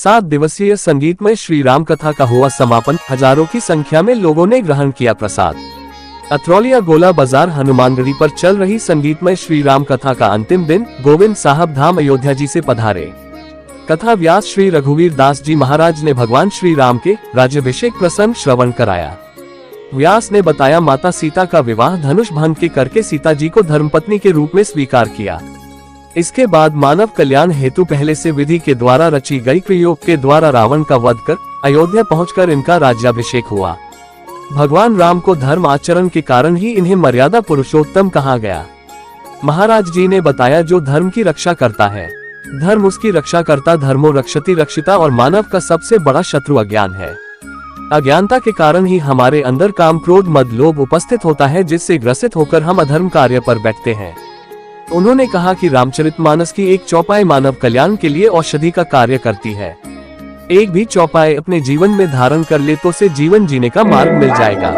7 दिवसीय संगीतमय श्री राम कथा का हुआ समापन। हजारों की संख्या में लोगों ने ग्रहण किया प्रसाद। अतरौलिया गोला बाजार हनुमानगढ़ी पर चल रही संगीतमय श्री राम कथा का अंतिम दिन गोविंद साहब धाम अयोध्या जी से पधारे। कथा व्यास श्री रघुवीर दास जी महाराज ने भगवान श्री राम के राज्याभिषेक प्रसंग श्रवण कराया। व्यास ने बताया, माता सीता का विवाह धनुष भंग के करके सीता जी को धर्मपत्नी के रूप में स्वीकार किया। इसके बाद मानव कल्याण हेतु पहले से विधि के द्वारा रची गई प्रयोग के द्वारा रावण का वध कर अयोध्या पहुंचकर इनका राज्याभिषेक हुआ। भगवान राम को धर्म आचरण के कारण ही इन्हें मर्यादा पुरुषोत्तम कहा गया। महाराज जी ने बताया, जो धर्म की रक्षा करता है, धर्म उसकी रक्षा करता, धर्मो रक्षति रक्षिता। और मानव का सबसे बड़ा शत्रु अज्ञान है। अज्ञानता के कारण ही हमारे अंदर काम, क्रोध, मद, लोभ उपस्थित होता है, जिससे ग्रसित होकर हम अधर्म कार्य पर बैठते हैं। उन्होंने कहा कि रामचरितमानस की एक चौपाई मानव कल्याण के लिए औषधि का कार्य करती है। एक भी चौपाई अपने जीवन में धारण कर ले तो उसे जीवन जीने का मार्ग मिल जाएगा।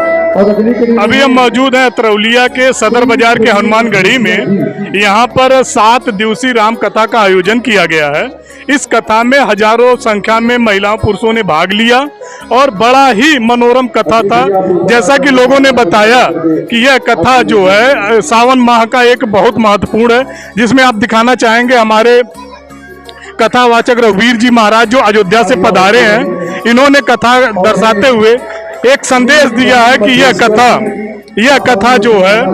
अभी हम मौजूद हैं अतरौलिया के सदर बाजार के हनुमानगढ़ी में। यहाँ पर 7 दिवसीय राम कथा का आयोजन किया गया है। इस कथा में हजारों संख्या में महिलाओं पुरुषों ने भाग लिया और बड़ा ही मनोरम कथा था। जैसा कि लोगों ने बताया कि यह कथा जो है सावन माह का एक बहुत महत्वपूर्ण है, जिसमें आप दिखाना चाहेंगे हमारे कथावाचक रघुवीर जी महाराज जो अयोध्या से पधारे हैं। इन्होंने कथा दर्शाते हुए एक संदेश दिया है कि यह कथा जो है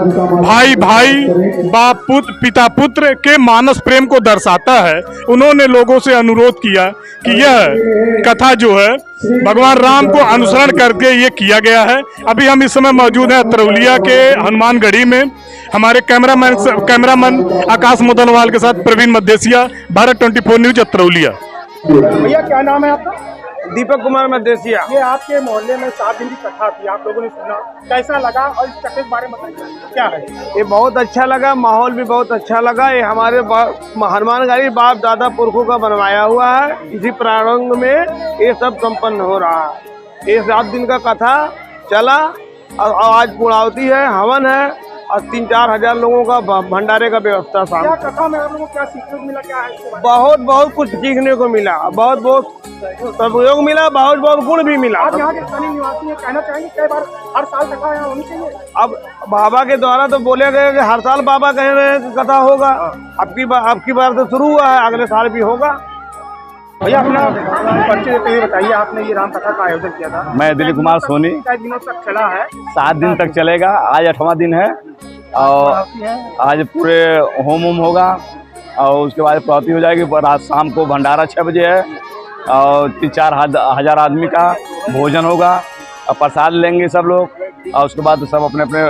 भाई भाई, बाप पुत्र, पिता पुत्र के मानस प्रेम को दर्शाता है। उन्होंने लोगों से अनुरोध किया कि यह कथा जो है भगवान राम को अनुसरण करके ये किया गया है। अभी हम इस समय मौजूद हैं अतरौलिया के हनुमानगढ़ी में। हमारे कैमरामैन आकाश मोदनवाल के साथ प्रवीण मदेसिया, भारत 24 न्यूज अतरौलिया। भैया क्या नाम है आपका? दीपक कुमार मदेसिया। ये आपके मोहल्ले में 7 दिन की कथा थी, आप लोगों ने सुना, कैसा लगा और इस कथे के बारे में बताइए क्या है? ये बहुत अच्छा लगा, माहौल भी बहुत अच्छा लगा। ये हमारे हनुमानगढ़ी बाप दादा पुरखों का बनवाया हुआ है। इसी प्रारंभ में ये सब संपन्न हो रहा है। ये 7 दिन का कथा चला और आज पूर्णावती है, हवन है और 3-4 हजार लोगों का भंडारे का व्यवस्था था। क्या कथा में आप लोगों को क्या सीखने को मिला, क्या है? बहुत कुछ सीखने को मिला, बहुत सहयोग मिला, बहुत गुण भी मिला। आप यहाँ के स्थानीय निवासी हैं, कहना चाहेंगे कई बार हर साल कथा यहाँ होनी चाहिए? अब बाबा के द्वारा तो बोले गए कि हर साल बाबा कह रहे हैं कि कथा होगा। अब की बार तो शुरू हुआ है, अगले साल भी होगा। भैया अपना परिचय देते हुए बताइए, आपने ये राम कथा का आयोजन किया था। मैं दिलीप कुमार सोनी। कई दिनों तक चला है? 7 दिन तक चलेगा। आज 8वां दिन है और आज पूरे होम होगा और उसके बाद प्रवृत्ति हो जाएगी। रात शाम को भंडारा 6 बजे है और 3-4 हजार आदमी का भोजन होगा और प्रसाद लेंगे सब लोग। और उसके बाद सब अपने अपने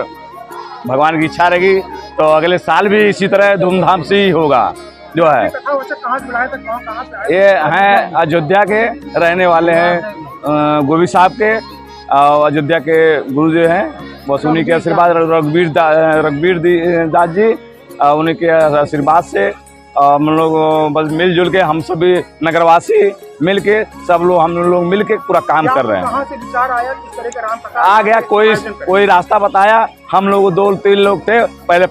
भगवान की इच्छा रहेगी तो अगले साल भी इसी तरह धूमधाम से ही होगा। जो है ये हैं अयोध्या के रहने वाले हैं, गोविंद साहब के और अयोध्या के गुरु जो हैं बस उन्हीं के आशीर्वाद, रघुवीर दास जी उन्हीं के आशीर्वाद से हम लोग बस मिलजुल के, हम सभी नगरवासी मिल के सब लोग हम लोग मिल के पूरा काम कर रहे हैं। कहाँ से विचार आया किस तरह का राम कथा आ गया कोई रास्ता बताया, हम लोग 2-3 लोग थे, पहले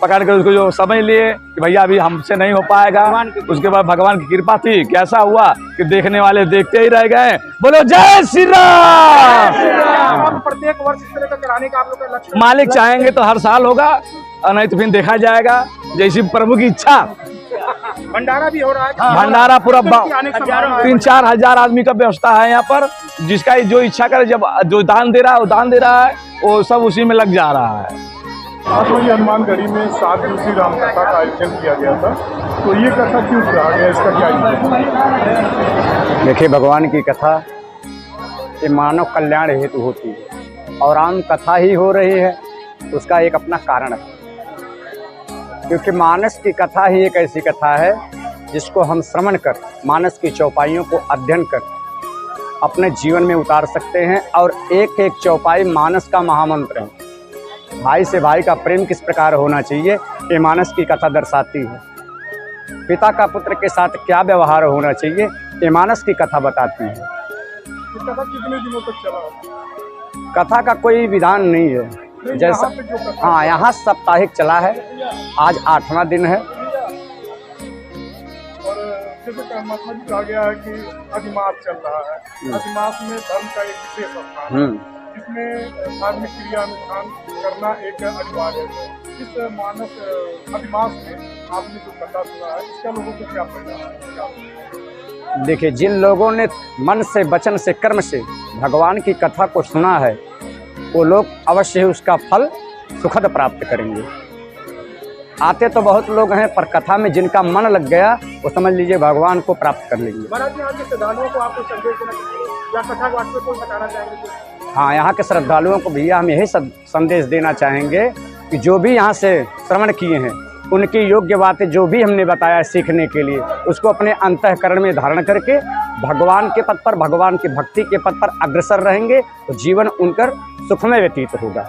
पकड़ के उसको जो समझ लिए कि भैया अभी हमसे नहीं हो पाएगा। उसके बाद भगवान की कृपा थी, कैसा हुआ कि देखने वाले देखते ही रह गए। बोलो जय श्री राम। प्रत्येक वर्ष इस तरह का कराने का आप लोग का लक्ष्य? मालिक चाहेंगे तो हर साल होगा और नहीं तो फिर देखा जाएगा, जैसी प्रभु की इच्छा। भंडारा भी हो रहा है? भंडारा पूरा 3-4 हजार आदमी का व्यवस्था है यहाँ पर। जिसका जो इच्छा करे, जब जो दान दे रहा है वो दान दे रहा है, वो सब उसी में लग जा रहा है। आज वही हनुमानगढ़ी में 7 दिवसीय राम कथा का आयोजन किया गया था, तो ये कथा क्यों कहा गया, इसका क्या? देखिए, भगवान की कथा ये मानव कल्याण हेतु होती है और राम कथा ही हो रही है, उसका एक अपना कारण है। क्योंकि मानस की कथा ही एक ऐसी कथा है जिसको हम श्रवण कर, मानस की चौपाइयों को अध्ययन कर अपने जीवन में उतार सकते हैं। और एक एक चौपाई मानस का महामंत्र है। भाई से भाई का प्रेम किस प्रकार होना चाहिए, ये मानस की कथा दर्शाती है। पिता का पुत्र के साथ क्या व्यवहार होना चाहिए, ये मानस की कथा बताती है। कथा कितने दिनों तक चला? कथा का कोई विधान नहीं है। जैसा हाँ, यहाँ साप्ताहिक चला है, आज 8वां दिन है। और जैसे महात्मा जी कहा गया है कि अधिमास चल रहा है, अधिमास में धर्म का एक विशेष स्थान है, जिसमें धार्मिक क्रिया अनुष्ठान करना एक अनिवार्य है। इस मानस अधिमास में आपने जो कथा सुना है, इसका लोगों को क्या फायदा है? देखिए, जिन लोगों ने मन से, वचन से, कर्म से भगवान की कथा को सुना है, वो लोग अवश्य ही उसका फल सुखद प्राप्त करेंगे। आते तो बहुत लोग हैं, पर कथा में जिनका मन लग गया वो समझ लीजिए भगवान को प्राप्त कर लेंगे। महाराज जी, यहाँ के श्रद्धालुओं को आपको संदेश देना चाहिए या कथा के वास्ते कोई बताना चाहेंगे? हाँ, यहाँ के श्रद्धालुओं को भैया हम यही संदेश देना चाहेंगे कि जो भी यहाँ से श्रवण किए हैं, उनकी योग्य बातें जो भी हमने बताया सीखने के लिए, उसको अपने अंतःकरण में धारण करके भगवान के पथ पर, भगवान की भक्ति के पथ पर अग्रसर रहेंगे तो जीवन उनका सुखमय व्यतीत होगा।